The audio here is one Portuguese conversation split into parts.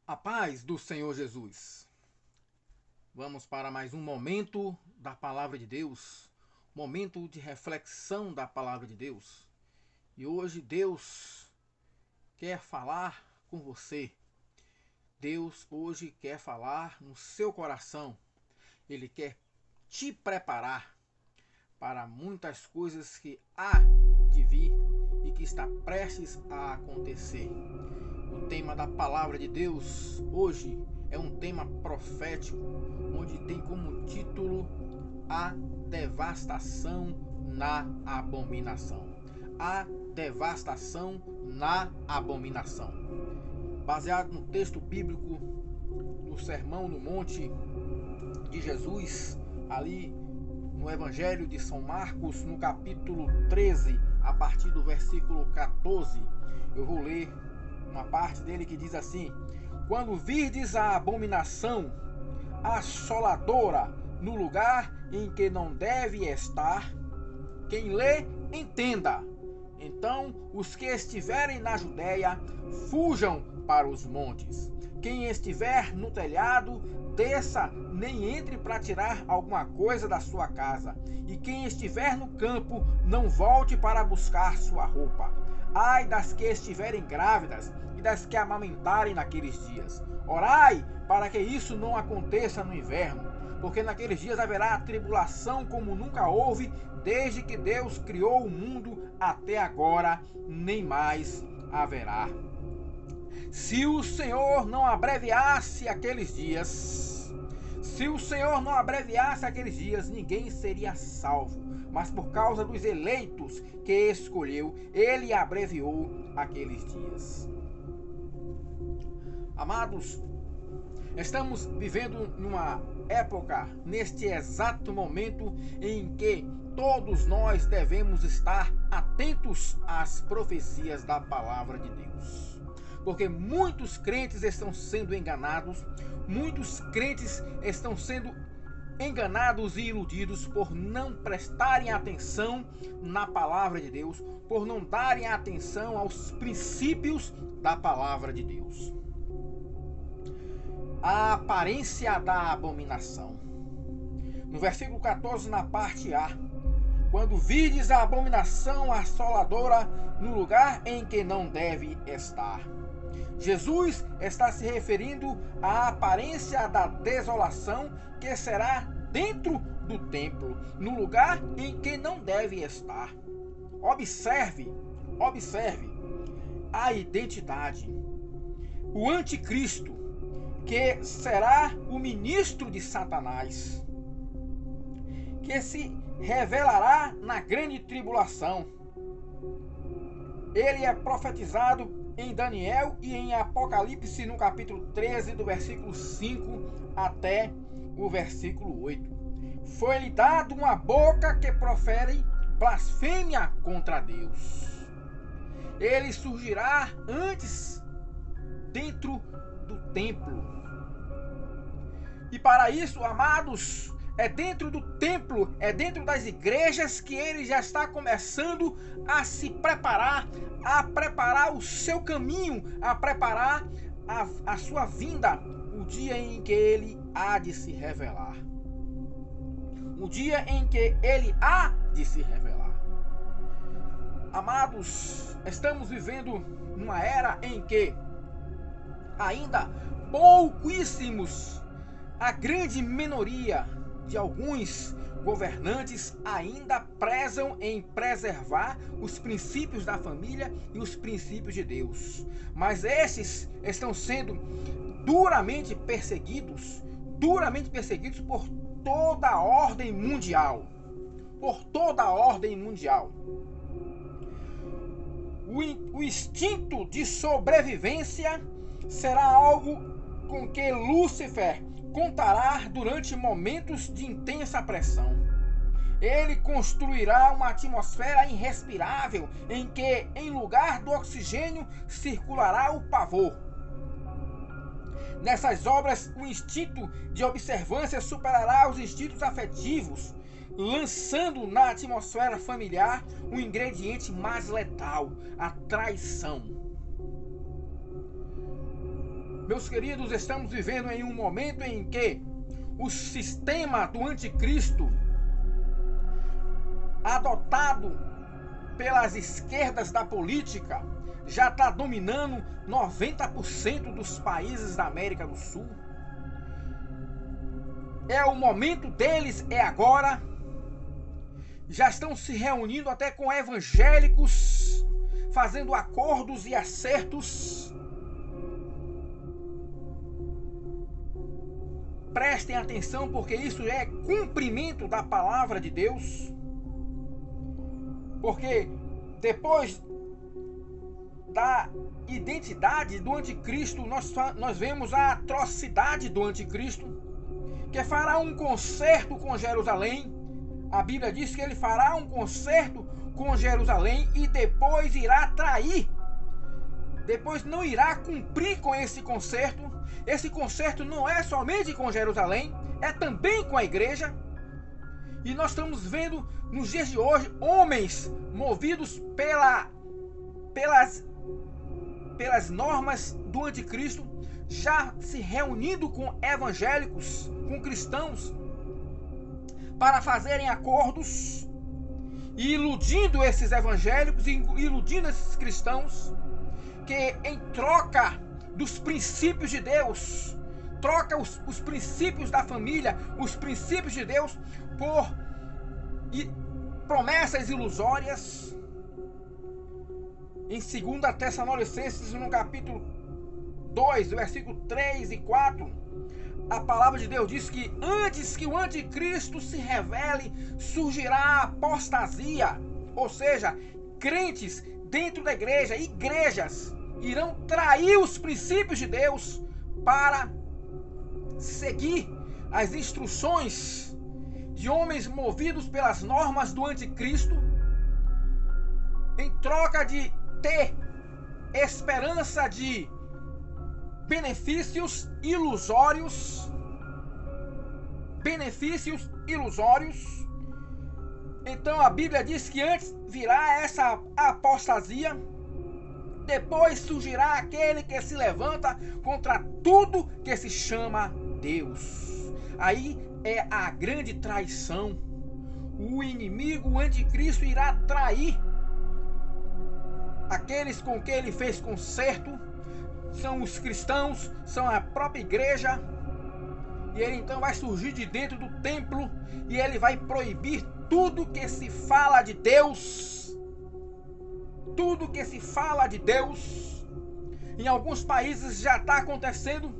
A paz do Senhor Jesus. Vamos para mais um momento da palavra de Deus, momento de reflexão da palavra de Deus. E hoje Deus quer falar com você. Deus hoje quer falar no seu coração. Ele quer te preparar para muitas coisas que há de vir e que está prestes a acontecer. O tema da palavra de Deus hoje é um tema profético, onde tem como título A Devastação na Abominação. A devastação na abominação. Baseado no texto bíblico do Sermão no Monte de Jesus, ali no Evangelho de São Marcos, no capítulo 13, a partir do versículo 14, eu vou ler uma parte dele que diz assim: quando virdes a abominação assoladora no lugar em que não deve estar, quem lê, entenda. Então os que estiverem na Judéia, fujam para os montes. Quem estiver no telhado, desça, nem entre para tirar alguma coisa da sua casa. E quem estiver no campo, não volte para buscar sua roupa. Ai das que estiverem grávidas e das que amamentarem naqueles dias. Orai para que isso não aconteça no inverno, porque naqueles dias haverá tribulação como nunca houve, desde que Deus criou o mundo até agora, nem mais haverá. Se o Senhor não abreviasse aqueles dias, ninguém seria salvo. Mas por causa dos eleitos que escolheu, ele abreviou aqueles dias. Amados, estamos vivendo numa época, neste exato momento, em que todos nós devemos estar atentos às profecias da palavra de Deus. Porque muitos crentes estão sendo enganados, muitos crentes estão sendo enganados e iludidos por não prestarem atenção na palavra de Deus, por não darem atenção aos princípios da palavra de Deus. A aparência da abominação. No versículo 14, na parte A: quando virdes a abominação assoladora no lugar em que não deve estar. Jesus está se referindo à aparência da desolação que será dentro do templo, no lugar em que não deve estar. Observe a identidade. O anticristo, que será o ministro de Satanás, que se revelará na grande tribulação. Ele é profetizado em Daniel e em Apocalipse, no capítulo 13, do versículo 5 até o versículo 8. Foi-lhe dado uma boca que profere blasfêmia contra Deus. Ele surgirá antes dentro do templo. E para isso, amados, é dentro do templo, é dentro das igrejas que ele já está começando a se preparar, a preparar o seu caminho, a preparar a sua vinda, o dia em que ele há de se revelar. O dia em que ele há de se revelar. Amados, estamos vivendo numa era em que ainda pouquíssimos, a grande minoria de alguns governantes ainda prezam em preservar os princípios da família e os princípios de Deus. Mas esses estão sendo duramente perseguidos por toda a ordem mundial. O instinto de sobrevivência será algo com que Lúcifer contará durante momentos de intensa pressão. Ele construirá uma atmosfera irrespirável em que, em lugar do oxigênio, circulará o pavor. Nessas obras, o instinto de observância superará os instintos afetivos, lançando na atmosfera familiar o ingrediente mais letal, a traição. Meus queridos, estamos vivendo em um momento em que o sistema do anticristo, adotado pelas esquerdas da política, já está dominando 90% dos países da América do Sul. É o momento deles, é agora. Já estão se reunindo até com evangélicos, fazendo acordos e acertos. Prestem atenção, porque isso é cumprimento da palavra de Deus. Porque depois da identidade do anticristo, nós vemos a atrocidade do anticristo, que fará um concerto com Jerusalém. A Bíblia diz que ele fará um concerto com Jerusalém e depois irá trair. Depois não irá cumprir com esse concerto. Esse concerto não é somente com Jerusalém, é também com a igreja. E nós estamos vendo nos dias de hoje homens movidos pelas normas do anticristo, já se reunindo com evangélicos, com cristãos, para fazerem acordos e iludindo esses evangélicos, iludindo esses cristãos, que em troca dos princípios de Deus, troca os princípios da família, os princípios de Deus, por promessas ilusórias. Em 2 Tessalonicenses, no capítulo 2, versículo 3 e 4, a palavra de Deus diz que antes que o anticristo se revele, surgirá a apostasia, ou seja, crentes dentro da igreja, igrejas, irão trair os princípios de Deus para seguir as instruções de homens movidos pelas normas do anticristo, em troca de ter esperança de benefícios ilusórios. Então a Bíblia diz que antes virá essa apostasia, depois surgirá aquele que se levanta contra tudo que se chama Deus. Aí é a grande traição. O inimigo, o anticristo, irá trair aqueles com quem ele fez concerto. São os cristãos, são a própria igreja. E ele então vai surgir de dentro do templo e ele vai proibir tudo que se fala de Deus. Tudo que se fala de Deus. Em alguns países já está acontecendo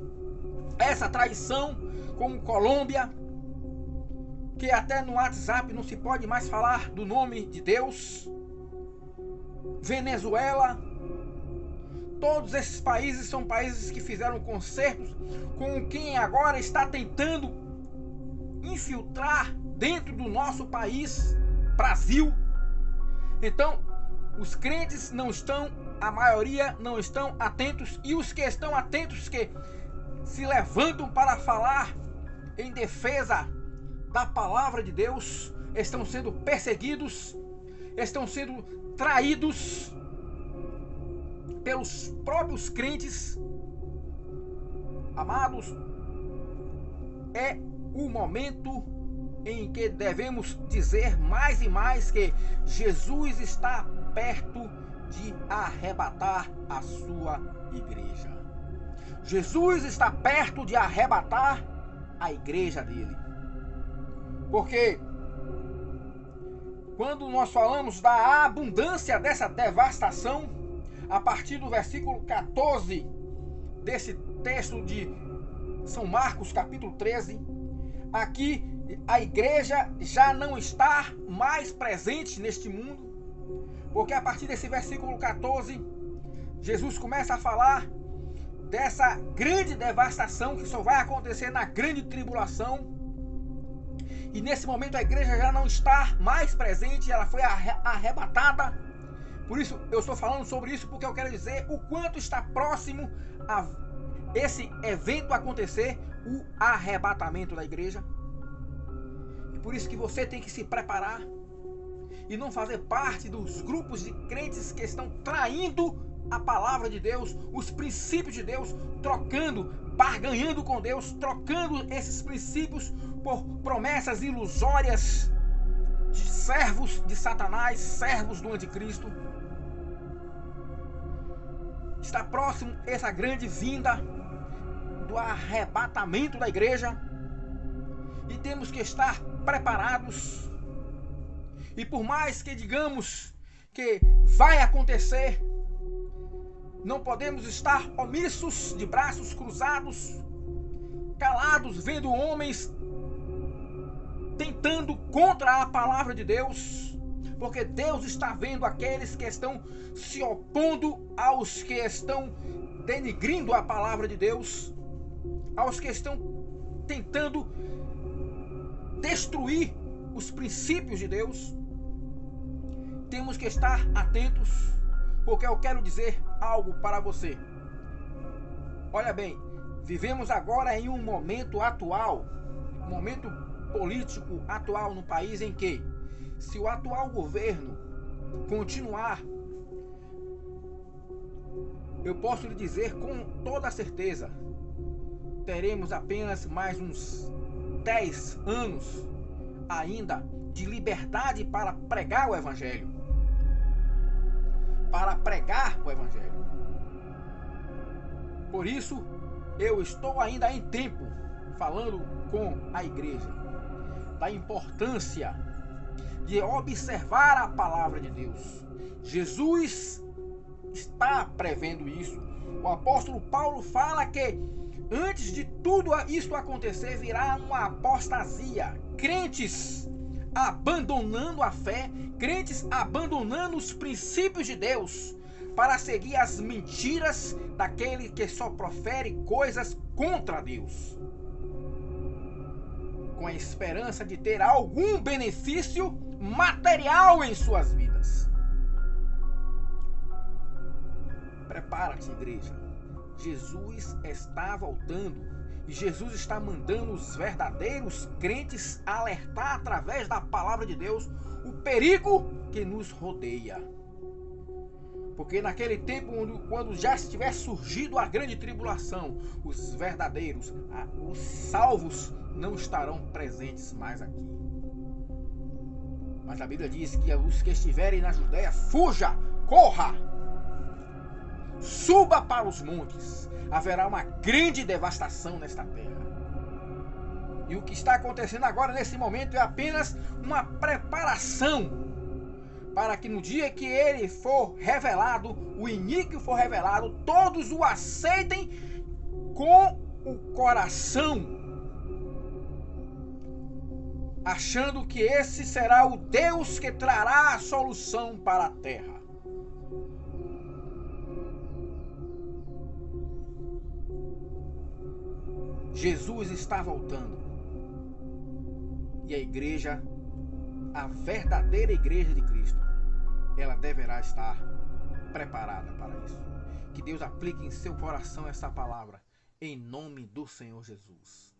essa traição, como Colômbia, que até no WhatsApp não se pode mais falar do nome de Deus. Venezuela. Todos esses países são países que fizeram concertos com quem agora está tentando infiltrar dentro do nosso país, Brasil. Então, os crentes não estão, a maioria não estão atentos, e os que estão atentos, que se levantam para falar em defesa da palavra de Deus, estão sendo perseguidos, estão sendo traídos pelos próprios crentes. Amados, é o momento em que devemos dizer mais e mais que Jesus está perto de arrebatar a sua igreja. Jesus está perto de arrebatar a igreja dele. Porque quando nós falamos da abundância dessa devastação, a partir do versículo 14 desse texto de São Marcos, capítulo 13, aqui a igreja já não está mais presente neste mundo, porque a partir desse versículo 14, Jesus começa a falar dessa grande devastação que só vai acontecer na grande tribulação. E nesse momento a igreja já não está mais presente, ela foi arrebatada. Por isso eu estou falando sobre isso, porque eu quero dizer o quanto está próximo a esse evento acontecer, o arrebatamento da igreja. E por isso que você tem que se preparar e não fazer parte dos grupos de crentes que estão traindo a palavra de Deus, os princípios de Deus, trocando, barganhando com Deus, trocando esses princípios por promessas ilusórias de servos de Satanás, servos do anticristo. Está próximo essa grande vinda do arrebatamento da igreja e temos que estar preparados. E por mais que digamos que vai acontecer, não podemos estar omissos, de braços cruzados, calados, vendo homens tentando contra a palavra de Deus, porque Deus está vendo aqueles que estão se opondo aos que estão denigrindo a palavra de Deus, aos que estão tentando destruir os princípios de Deus. Temos que estar atentos, porque eu quero dizer algo para você. Olha bem, vivemos agora em um momento atual, um momento político atual no país em que, se o atual governo continuar, eu posso lhe dizer com toda certeza, teremos apenas mais uns 10 anos ainda de liberdade para pregar o Evangelho. Para pregar o Evangelho. Por isso, eu estou ainda em tempo falando com a igreja da importância de observar a palavra de Deus. Jesus está prevendo isso. O apóstolo Paulo fala que antes de tudo isso acontecer, virá uma apostasia. Crentes abandonando a fé, crentes abandonando os princípios de Deus para seguir as mentiras daquele que só profere coisas contra Deus, com a esperança de ter algum benefício material em suas vidas. Prepara-te, igreja. Jesus está voltando. E Jesus está mandando os verdadeiros crentes alertar através da palavra de Deus o perigo que nos rodeia. Porque naquele tempo, quando já estiver surgido a grande tribulação, os verdadeiros, os salvos, não estarão presentes mais aqui. Mas a Bíblia diz que os que estiverem na Judéia, fuja, corra, suba para os montes. Haverá uma grande devastação nesta terra. E o que está acontecendo agora, nesse momento, é apenas uma preparação para que no dia que ele for revelado, o iníquo for revelado, todos o aceitem com o coração, achando que esse será o Deus que trará a solução para a terra. Jesus está voltando. E a igreja, a verdadeira igreja de Cristo, ela deverá estar preparada para isso. Que Deus aplique em seu coração essa palavra, em nome do Senhor Jesus.